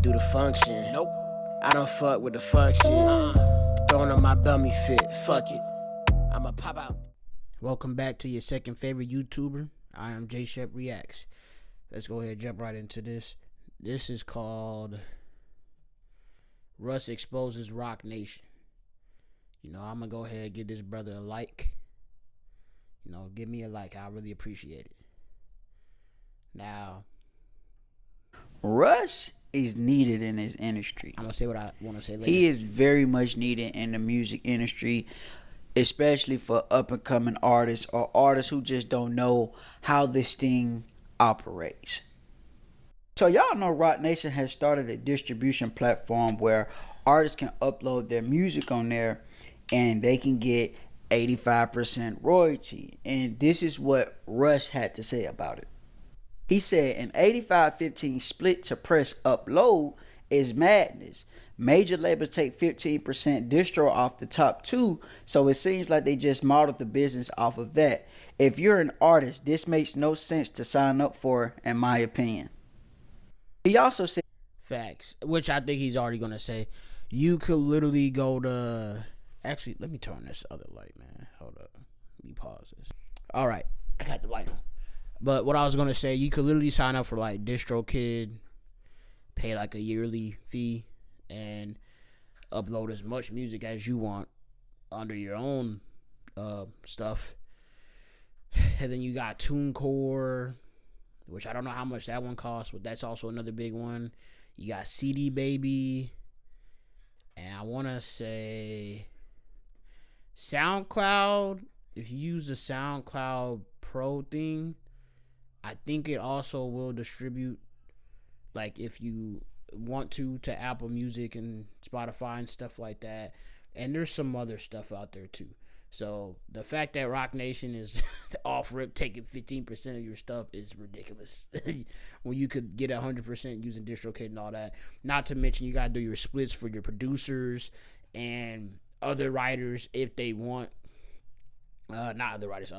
do the function. Nope. I don't fuck with the fuck shit. Throwing on my belly fit. Fuck it. I'ma pop out. Welcome back to your second favorite YouTuber. I am J Shep Reacts. Let's go ahead and jump right into this. This is called Russ Exposes Rock Nation. You know, I'm gonna go ahead and give this brother a like. You know, give me a like. I really appreciate it. Now, Russ is needed in this industry. I'm gonna say what I want to say later. He is very much needed in the music industry, especially for up and coming artists or artists who just don't know how this thing operates. So y'all know Rock Nation has started a distribution platform where artists can upload their music on there and they can get 85% royalty. And this is what Russ had to say about it. He said an 85-15 split to press upload is madness. Major labels take 15% distro off the top two, so it seems like they just modeled the business off of that. If you're an artist, this makes no sense to sign up for, in my opinion. He also said facts, which I think he's already gonna say. You could literally go to. Actually, let me turn this other light, man. Hold up. Let me pause this. All right, I got the light on. But what I was gonna say, you could literally sign up for like DistroKid, pay like a yearly fee, and upload as much music as you want under your own stuff. And then you got TuneCore, which I don't know how much that one costs, but that's also another big one. You got CD Baby, and I want to say SoundCloud. If you use the SoundCloud Pro thing, I think it also will distribute, like if you want to Apple Music and Spotify and stuff like that. And there's some other stuff out there too. So the fact that Rock Nation is off rip taking 15% of your stuff is ridiculous. When you could get 100% using DistroKid and all that. Not to mention you gotta do your splits for your producers and other writers if they want. Not other writers.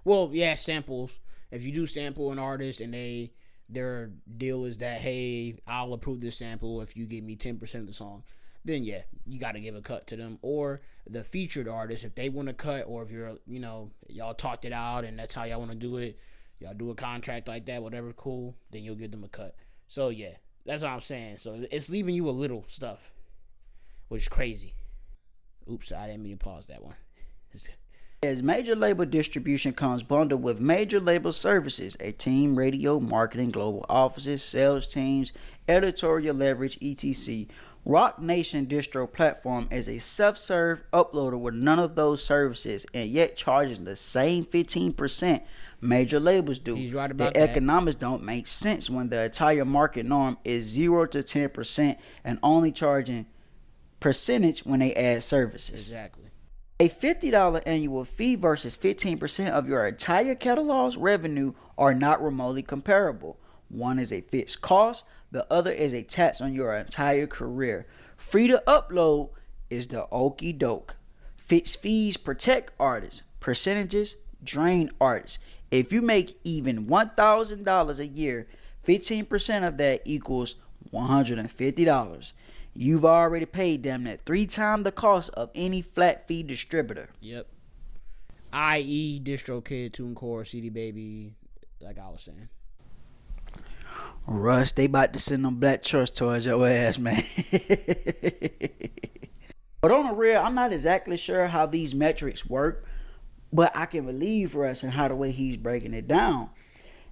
Well, yeah, samples. If you do sample an artist and their deal is that, hey, I'll approve this sample if you give me 10% of the song, then yeah, you got to give a cut to them. Or the featured artist, if they want to cut, or if you're, you know, y'all talked it out and that's how y'all want to do it, y'all do a contract like that, whatever, cool, then you'll give them a cut. So yeah, that's what I'm saying. So it's leaving you a little stuff, which is crazy. Oops, I didn't mean to pause that one. as major label distribution comes bundled with major label services, a team, radio, marketing, global offices, sales teams, editorial leverage, etc. Rock Nation distro platform is a self-serve uploader with none of those services and yet charges the same 15% major labels do. He's right about the that. Economics don't make sense when the entire market norm is 0 to 10% and only charging percentage when they add services. Exactly. A $50 annual fee versus 15% of your entire catalog's revenue are not remotely comparable. One is a fixed cost, the other is a tax on your entire career. Free to upload is the okie doke. Fixed fees protect artists, percentages drain artists. If you make even $1,000 a year, 15% of that equals $150. You've already paid them that 3 times the cost of any flat fee distributor. Yep. I.e. DistroKid, TuneCore, CD Baby, like I was saying. Russ, they about to send them black trucks towards your ass, man. But on the real, I'm not exactly sure how these metrics work, but I can believe Russ and how the way he's breaking it down.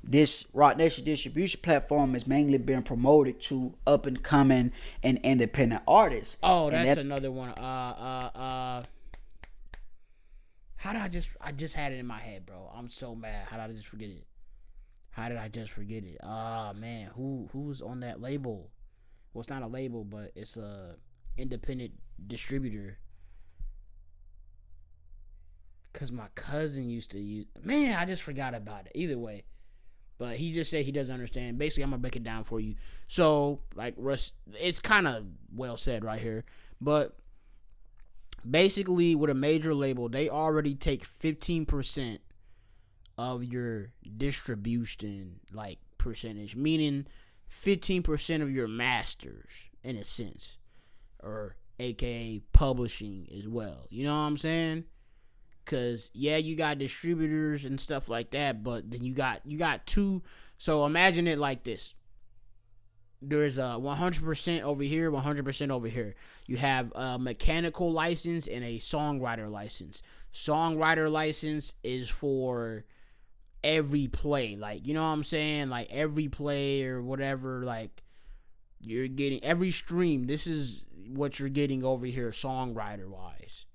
This Rock Nation distribution platform has mainly been promoted to up and coming and independent artists. Oh, that's another one. How did I just had it in my head, bro. I'm so mad. How did I just forget it? Ah, man, who's on that label? Well, it's not a label, but it's a independent distributor. Cause my cousin used to use. Man, I just forgot about it. Either way. But he just said he doesn't understand. Basically, I'm going to break it down for you. So, like, Russ, it's kind of well said right here. But basically, with a major label, they already take 15% of your distribution, like, percentage. Meaning, 15% of your masters in a sense, or aka publishing as well. You know what I'm saying? Cause yeah, you got distributors and stuff like that, but then you got two. So imagine it like this: there's a 100% over here, 100% over here. You have a mechanical license and a songwriter license. Songwriter license is for every play, like, you know what I'm saying, like every play or whatever, like you're getting every stream. This is what you're getting over here, songwriter wise.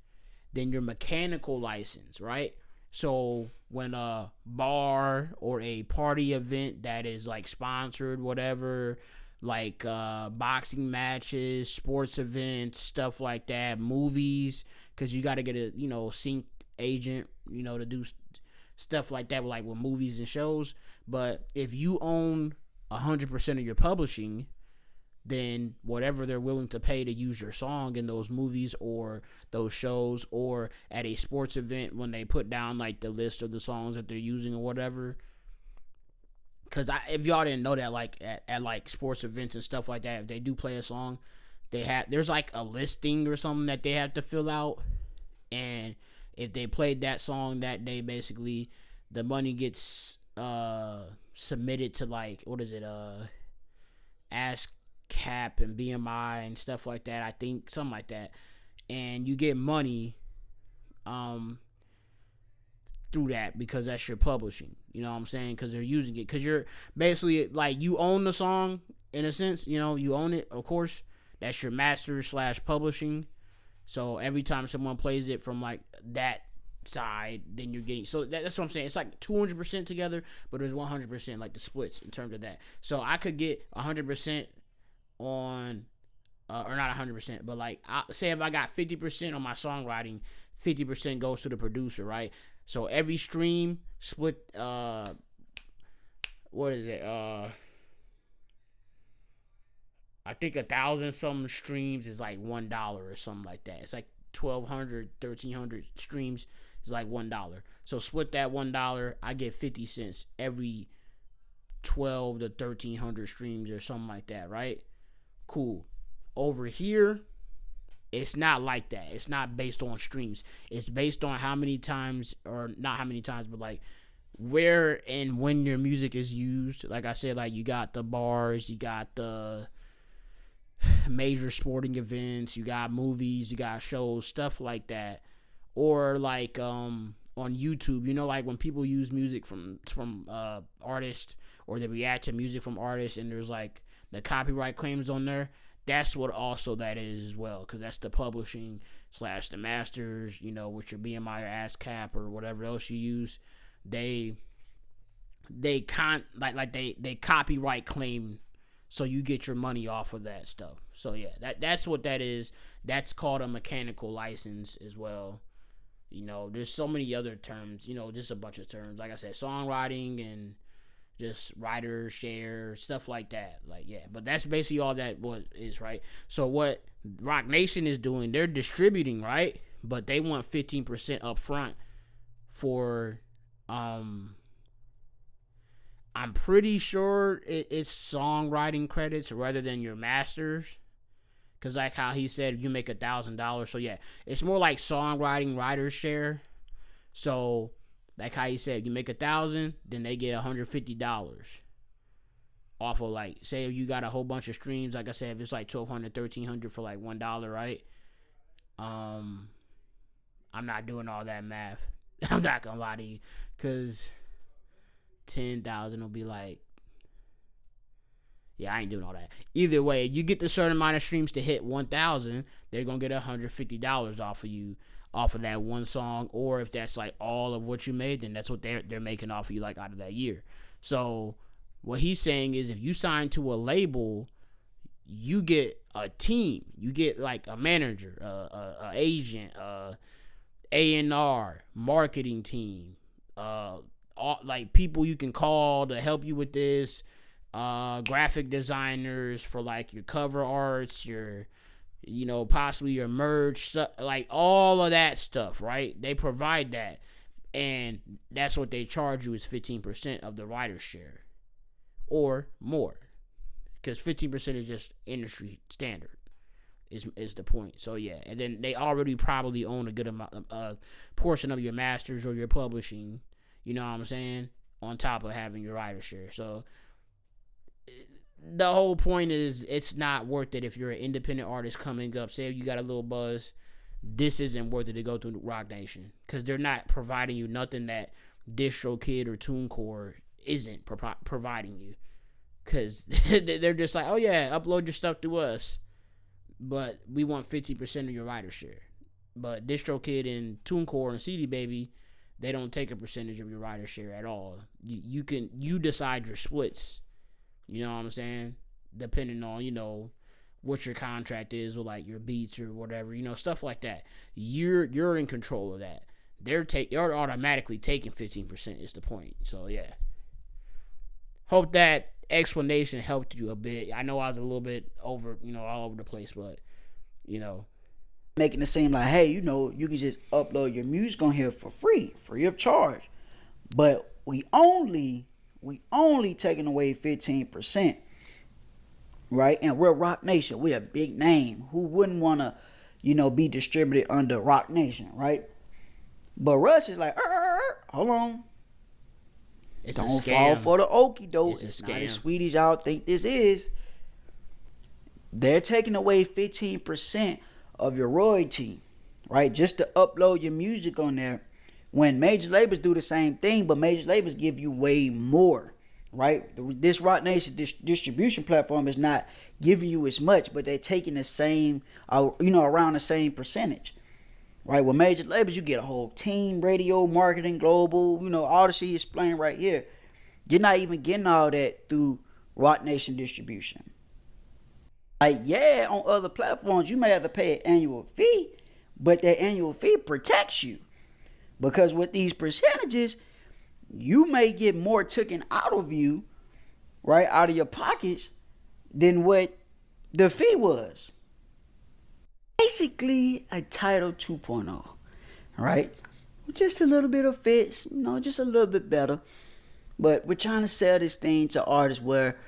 Then your mechanical license, right? So when a bar or a party event that is like sponsored, whatever, like boxing matches, sports events, stuff like that, movies, because you got to get a sync agent, to do stuff like that, like with movies and shows. But if you own 100% of your publishing, then whatever they're willing to pay to use your song in those movies or those shows, or at a sports event when they put down like the list of the songs that they're using or whatever. Because if y'all didn't know that, like at like sports events and stuff like that, if they do play a song, there's like a listing or something that they have to fill out, and if they played that song that day, basically the money gets submitted to like, what is it, Ask Cap and BMI and stuff like that. I think something like that, and you get money through that because that's your publishing. You know what I'm saying? Because they're using it. Because you're basically like, you own the song in a sense. You own it, of course. That's your master / publishing. So every time someone plays it from like that side, then you're getting. So that's what I'm saying. It's like 200% together, but there's 100% like the splits in terms of that. So I could get 100% on, or not 100%, but like say if I got 50% on my songwriting, 50% goes to the producer, right? So every stream split, what is it? I think 1,000 some streams is like $1 or something like that. It's like 1,200, 1,300 streams is like $1. So split that $1, I get 50 cents every 12 to 1,300 streams or something like that, right? Cool. Over here, it's not like that. It's not based on streams. It's based on how many times, or not how many times, but like where and when your music is used. Like I said, like you got the bars, you got the major sporting events, you got movies, you got shows, stuff like that. Or like on YouTube, like when people use music from artists, or they react to music from artists, and there's like the copyright claims on there. That's what also that is as well, because that's the publishing / the masters, with your BMI or ASCAP or whatever else you use. They copyright claim, so you get your money off of that stuff. So yeah, that's what that is. That's called a mechanical license as well. There's so many other terms, just a bunch of terms. Like I said, songwriting and just writer share, stuff like that. Like, yeah, but that's basically all that is, right? So what Rock Nation is doing, they're distributing, right? But they want 15% up front for, I'm pretty sure it's songwriting credits rather than your masters. Because like how he said, you make $1,000. So yeah, it's more like songwriting writer's share. So like how he said, you make $1,000, then they get $150 off of, like, say if you got a whole bunch of streams. Like I said, if it's like 1,200, 1,300 for like $1, right? I'm not doing all that math. I'm not gonna lie to you, cause 10,000 will be like, yeah, I ain't doing all that. Either way, you get the certain amount of streams to hit 1,000, they're gonna get $150 off of you, off of that one song. Or if that's like all of what you made, then that's what they're making off of you, like out of that year. So what he's saying is, if you sign to a label, you get a team. You get like a manager, a agent, A&R, marketing team, like people you can call to help you with this, graphic designers for like your cover arts, your, possibly your merch, like all of that stuff, right? They provide that, and that's what they charge you, is 15% of the writer's share or more. because 15% is just industry standard. Is the point. So yeah, and then they already probably own a good amount, portion of your masters or your publishing. You know what I'm saying? On top of having your writer share. So the whole point is it's not worth it if you're an independent artist coming up. Say you got a little buzz, this isn't worth it to go through Rock Nation because they're not providing you nothing that DistroKid or TuneCore isn't providing you. Because they're just like, oh yeah, upload your stuff to us, but we want 50% of your writer share. But DistroKid and TuneCore and CD Baby, they don't take a percentage of your writer share at all. You decide your splits. You know what I'm saying? Depending on, what your contract is with like your beats or whatever, stuff like that. You're in control of that. They're automatically taking 15% is the point. So yeah. Hope that explanation helped you a bit. I know I was a little bit over, all over the place, but making it seem like, hey, you can just upload your music on here for free of charge. But we only taking away 15%. Right? And we're Rock Nation. We're a big name. Who wouldn't want to, be distributed under Rock Nation, right? But Russ is like, hold on. Don't fall for the okie doke. It's not as sweet as y'all think this is. They're taking away 15% of your royalty, right? Just to upload your music on there. When major labels do the same thing, but major labels give you way more, right? This Rock Nation distribution platform is not giving you as much, but they're taking the same, around the same percentage. Right, with major labels, you get a whole team, radio, marketing, global, all the shit you explained right here. You're not even getting all that through Rock Nation distribution. Like, yeah, on other platforms, you may have to pay an annual fee, but that annual fee protects you. Because with these percentages, you may get more taken out of you, right, out of your pockets, than what the fee was. Basically a Title 2.0, right? Just a little bit of fits, just a little bit better. But we're trying to sell this thing to artists where,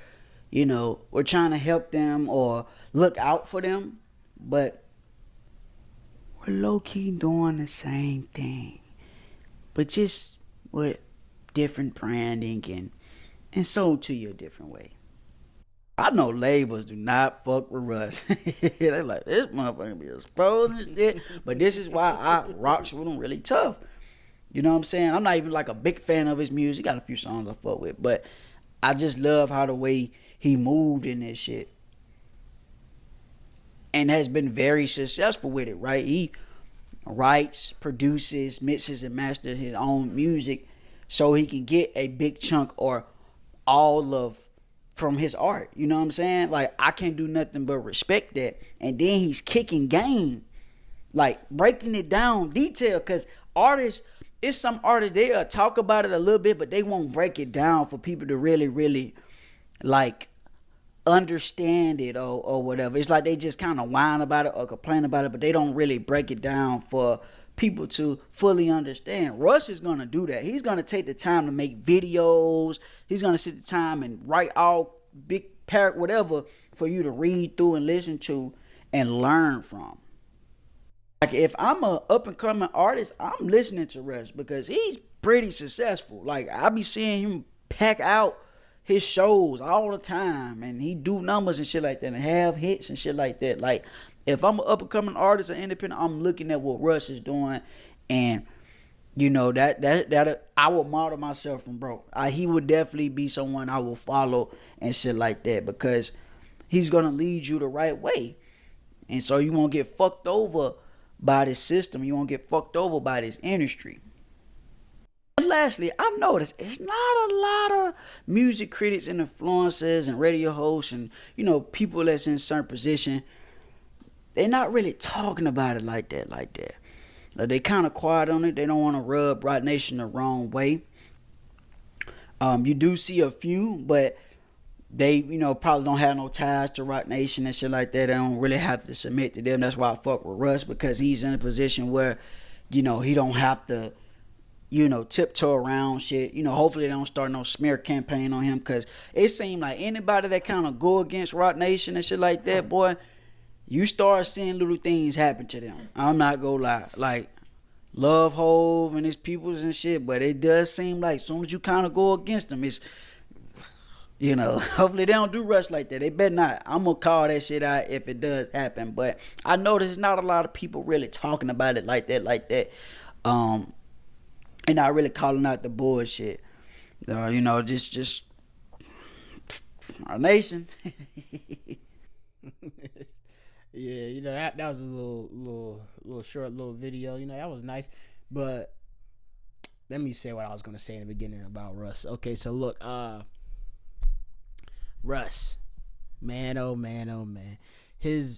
we're trying to help them or look out for them. But we're low-key doing the same thing. But just with different branding and sold to you a different way. I know labels do not fuck with Russ. They're like, this motherfucker be exposed and shit. But this is why I rocks with him really tough. You know what I'm saying? I'm not even like a big fan of his music. He got a few songs I fuck with. But I just love how the way he moved in this shit. And has been very successful with it, right? He writes, produces, mixes, and masters his own music so he can get a big chunk or all of from his art. You know what I'm saying? Like, I can't do nothing but respect that. And then he's kicking game, like breaking it down detail, because artists, it's some artists, they'll talk about it a little bit, but they won't break it down for people to really, really like understand it or whatever. It's like they just kind of whine about it or complain about it, but they don't really break it down for people to fully understand. Russ is going to do that. He's going to take the time to make videos. He's going to sit the time and write all big paragraph, whatever, for you to read through and listen to and learn from. Like, if I'm a up and coming artist, I'm listening to Russ because he's pretty successful. Like, I be seeing him pack out his shows all the time, and he do numbers and shit like that and have hits and shit like that. Like, if I'm an up and coming artist or independent, I'm looking at what Russ is doing, and that I will model myself from, bro. He would definitely be someone I will follow and shit like that, because he's gonna lead you the right way, and so you won't get fucked over by this system. You won't get fucked over by this industry. And lastly, I've noticed it's not a lot of music critics and influencers and radio hosts and people that's in certain position. They're not really talking about it like that. Like, they kind of quiet on it. They don't want to rub Rock Nation the wrong way. You do see a few, but they, probably don't have no ties to Rock Nation and shit like that. They don't really have to submit to them. That's why I fuck with Russ, because he's in a position where, he don't have to tiptoe around shit. Hopefully they don't start no smear campaign on him, because it seemed like anybody that kind of go against Rock Nation and shit like that, boy, you start seeing little things happen to them. I'm not gonna lie. Like, love Hove and his peoples and shit, but it does seem like as soon as you kind of go against them, it's, hopefully they don't do Russ like that. They better not. I'm gonna call that shit out if it does happen. But I know there's not a lot of people really talking about it like that. And not really calling out the bullshit. Just our nation. Yeah, that was a little short little video. That was nice, but let me say what I was gonna say in the beginning about Russ. Okay, so look, Russ, man, oh man, oh man,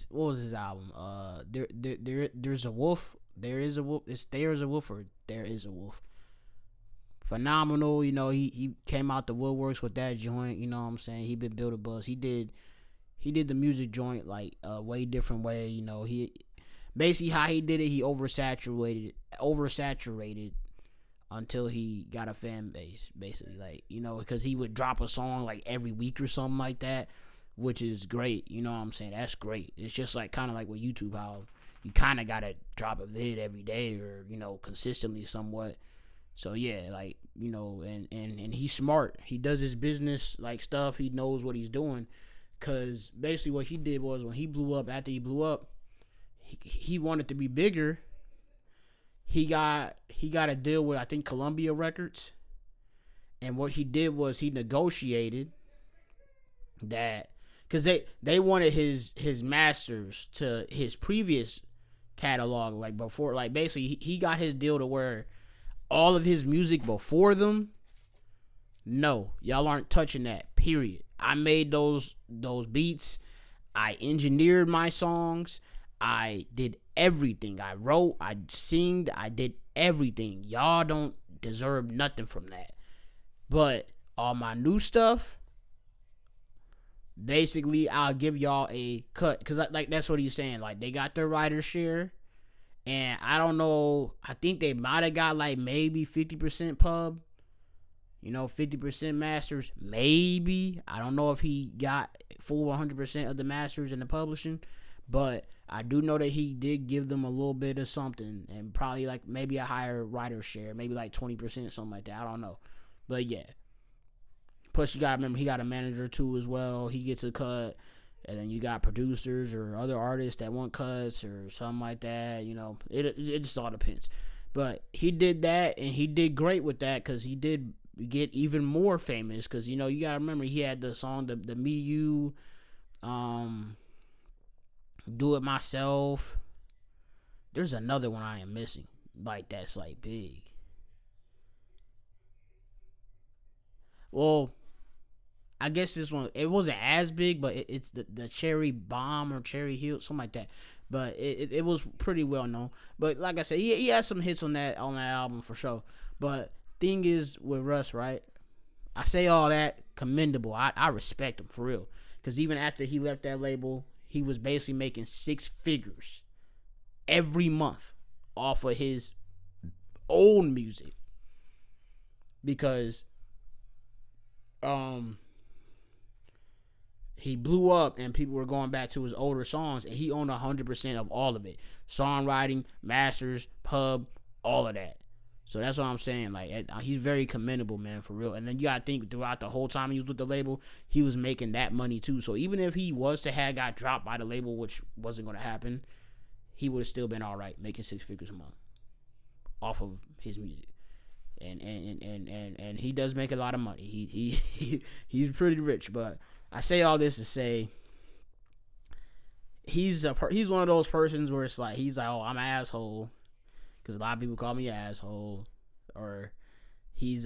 what was his album? There's a wolf. There is a wolf. There's a wolf, or there is a wolf. Phenomenal. He came out the woodworks with that joint. You know what I'm saying? He been built a buzz. He did the music joint like a way different way. He basically, how he did it, he oversaturated until he got a fan base, basically, like, because he would drop a song like every week or something like that, which is great. You know what I'm saying? That's great. It's just like kind of like with YouTube, how you kind of gotta drop a vid every day, or consistently somewhat. So yeah, like, and he's smart. He does his business like stuff. He knows what he's doing. Cause basically what he did was, when he blew up, after he blew up, he wanted to be bigger. He got a deal with, I think, Columbia Records, and what he did was he negotiated that, cause they wanted his masters to his previous catalog, like before, like basically he got his deal to where all of his music before them, no, y'all aren't touching that, period. I made those beats. I engineered my songs. I did everything. I wrote, I singed, I did everything. Y'all don't deserve nothing from that. But all my new stuff, basically, I'll give y'all a cut. Because like that's what he's saying. Like, they got their writer's share. And I don't know. I think they might have got like maybe 50% pub. 50% masters, maybe. I don't know if he got full 100% of the masters and the publishing, but I do know that he did give them a little bit of something, and probably like maybe a higher writer share, maybe like 20%, something like that. I don't know, but yeah. Plus, you gotta remember, he got a manager too as well. He gets a cut, and then you got producers or other artists that want cuts or something like that. It just all depends. But he did that, and he did great with that, because he did get even more famous, because you gotta remember, he had the song, the Me You, Do It Myself. There's another one I am missing, like, that's like big. Well, I guess this one, it wasn't as big, but it's the Cherry Bomb or Cherry Hill, something like that. But it was pretty well known. But like I said, he had some hits on that album for sure. But thing is with Russ, right? I say all that, commendable. I respect him for real, because even after he left that label, he was basically making 6 figures every month off of his old music, because he blew up and people were going back to his older songs, and he owned 100% of all of it: songwriting, masters, pub, all of that. So that's what I'm saying. Like, he's very commendable, man, for real. And then you gotta think, throughout the whole time he was with the label, he was making that money too. So even if he was to have got dropped by the label, which wasn't gonna happen, he would have still been all right, making 6 figures a month off of his music. And he does make a lot of money. He's pretty rich. But I say all this to say, he's one of those persons where it's like, he's like, oh, I'm an asshole, because a lot of people call me an asshole, or he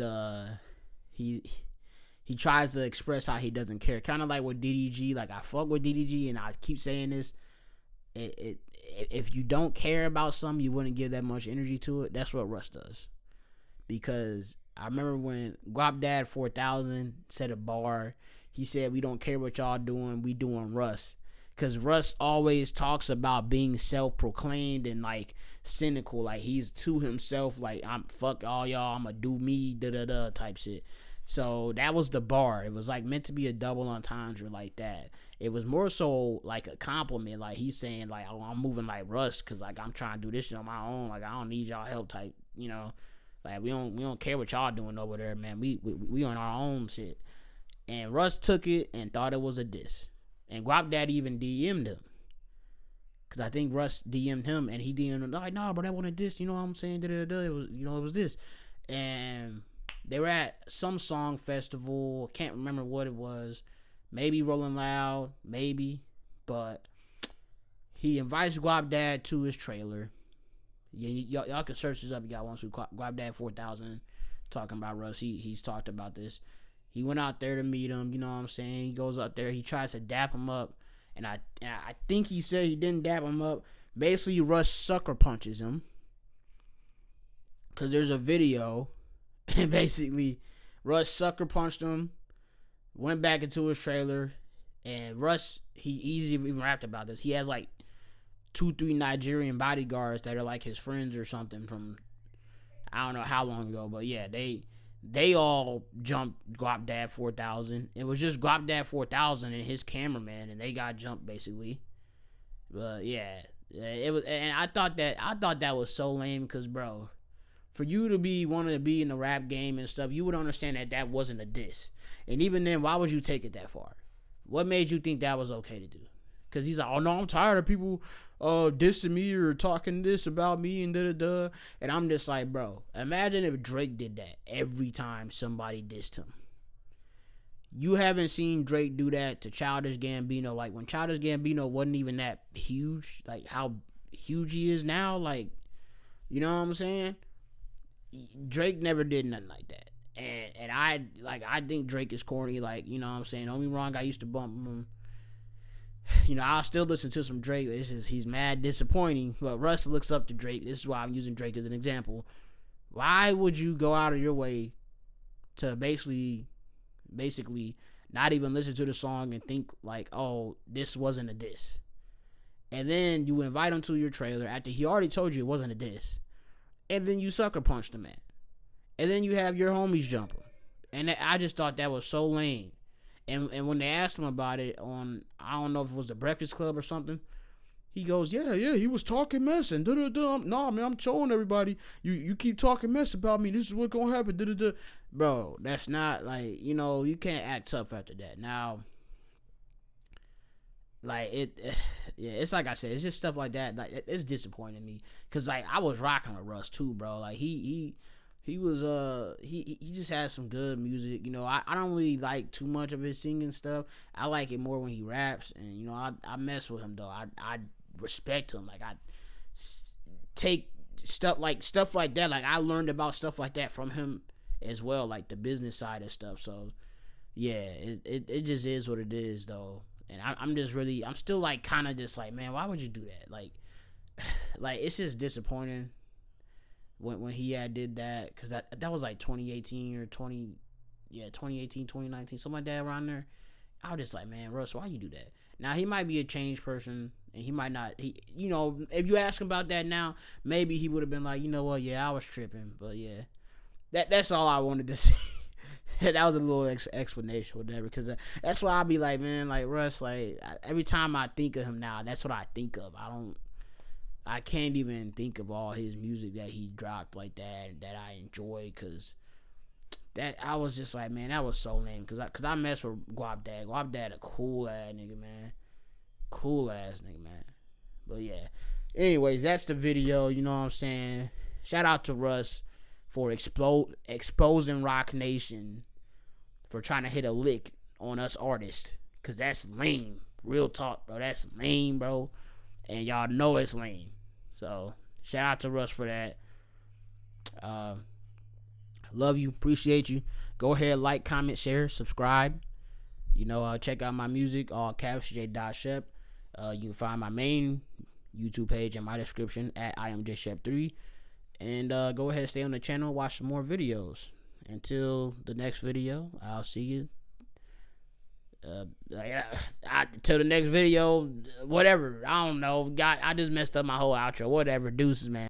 tries to express how he doesn't care, kind of like with DDG. Like, I fuck with DDG, and I keep saying this, if you don't care about something, you wouldn't give that much energy to it. That's what Russ does. Because I remember when Guap Dad 4000 set a bar, he said, we don't care what y'all doing, we doing Russ. Cause Russ always talks about being self-proclaimed and like cynical, like he's to himself, like I'm fuck all y'all, I'ma do me, da da da type shit. So that was the bar. It was like meant to be a double entendre like that. It was more so like a compliment, like he's saying like, oh, I'm moving like Russ, cause like I'm trying to do this shit on my own, like I don't need y'all help type, you know, like we don't care what y'all doing over there, man. We on our own shit. And Russ took it and thought it was a diss. And Guap Dad even DM'd him. Cause I think Russ DM'd him and he DM'd him like, nah, bro, that wasn't this. You know what I'm saying? Da-da-da-da. It was, it was this. And they were at some song festival. Can't remember what it was. Maybe Rolling Loud, maybe. But he invites Guap Dad to his trailer. Yeah, y'all can search this up. You got one. So Guap Dad 4000 talking about Russ. He's talked about this. He went out there to meet him, you know what I'm saying? He goes out there, he tries to dap him up, and I think he said he didn't dap him up. Basically, Russ sucker punches him, because there's a video, and basically, Russ sucker punched him, went back into his trailer, and Russ, he's even rapped about this. He has like 2-3 Nigerian bodyguards that are like his friends or something from, I don't know how long ago, but yeah, they all jumped Guap Dad 4000. It was just Guap Dad 4000 and his cameraman, and they got jumped basically. But yeah, it was, and I thought that was so lame, because bro, for you to be wanting to be in the rap game and stuff, you would understand that wasn't a diss. And even then, why would you take it that far? What made you think that was okay to do? Because he's like, oh no, I'm tired of people dissing me or talking this about me and da-da-da. And I'm just like, bro, imagine if Drake did that every time somebody dissed him. You haven't seen Drake do that to Childish Gambino. Like, when Childish Gambino wasn't even that huge, like how huge he is now, like, you know what I'm saying? Drake never did nothing like that. And I think Drake is corny, like, you know what I'm saying? Don't be wrong, I used to bump him. You know, I'll still listen to some Drake. It's just, he's mad disappointing. But Russ looks up to Drake. This is why I'm using Drake as an example. Why would you go out of your way to basically not even listen to the song and think like, oh, this wasn't a diss? And then you invite him to your trailer after he already told you it wasn't a diss. And then you sucker punch the man. And then you have your homies jump him. And I just thought that was so lame. And when they asked him about it on, I don't know if it was the Breakfast Club or something, he goes, yeah, he was talking mess and da-da-da. Nah, man, I'm showing everybody. You keep talking mess about me. This is what's going to happen. Da-da-da. Bro, that's not, like, you know, you can't act tough after that. Now, like, yeah, it's like I said, it's just stuff like that. Like, it's disappointing me. Because, like, I was rocking with Russ, too, bro. Like, he was he just has some good music. You know, I don't really like too much of his singing stuff. I like it more when he raps, and you know, I mess with him though. I respect him. Like, I take stuff like that. Like, I learned about stuff like that from him as well, like the business side of stuff. So yeah, it just is what it is though. And I'm still like kind of just like, man, why would you do that? Like it's just disappointing. When he had did that, because that was like 2018 or 2018, 2019, something like that around there. I was just like, man, Russ, why you do that? Now, he might be a changed person, and he might not, you know, if you ask him about that now, maybe he would have been like, you know what, yeah, I was tripping, but yeah. That's all I wanted to say. That was a little explanation or whatever, because that's why I'll be like, man, like, Russ, like, every time I think of him now, that's what I think of. I can't even think of all his music that he dropped like that I enjoy, because that I was just like, man, that was so lame, because I mess with Guap Dad. Guap Dad a cool ass nigga, man. Cool ass nigga, man. But yeah. Anyways, that's the video, you know what I'm saying? Shout out to Russ for exposing Rock Nation for trying to hit a lick on us artists, because that's lame. Real talk, bro. That's lame, bro. And y'all know it's lame. So, shout out to Russ for that. Love you. Appreciate you. Go ahead, like, comment, share, subscribe. You know, check out my music, all caps, J.Shep. You can find my main YouTube page in my description at IamJShep3. And go ahead, stay on the channel, watch some more videos. Until the next video, I'll see you Till the next video, whatever. I don't know. God, I just messed up my whole outro. Whatever. Deuces, man.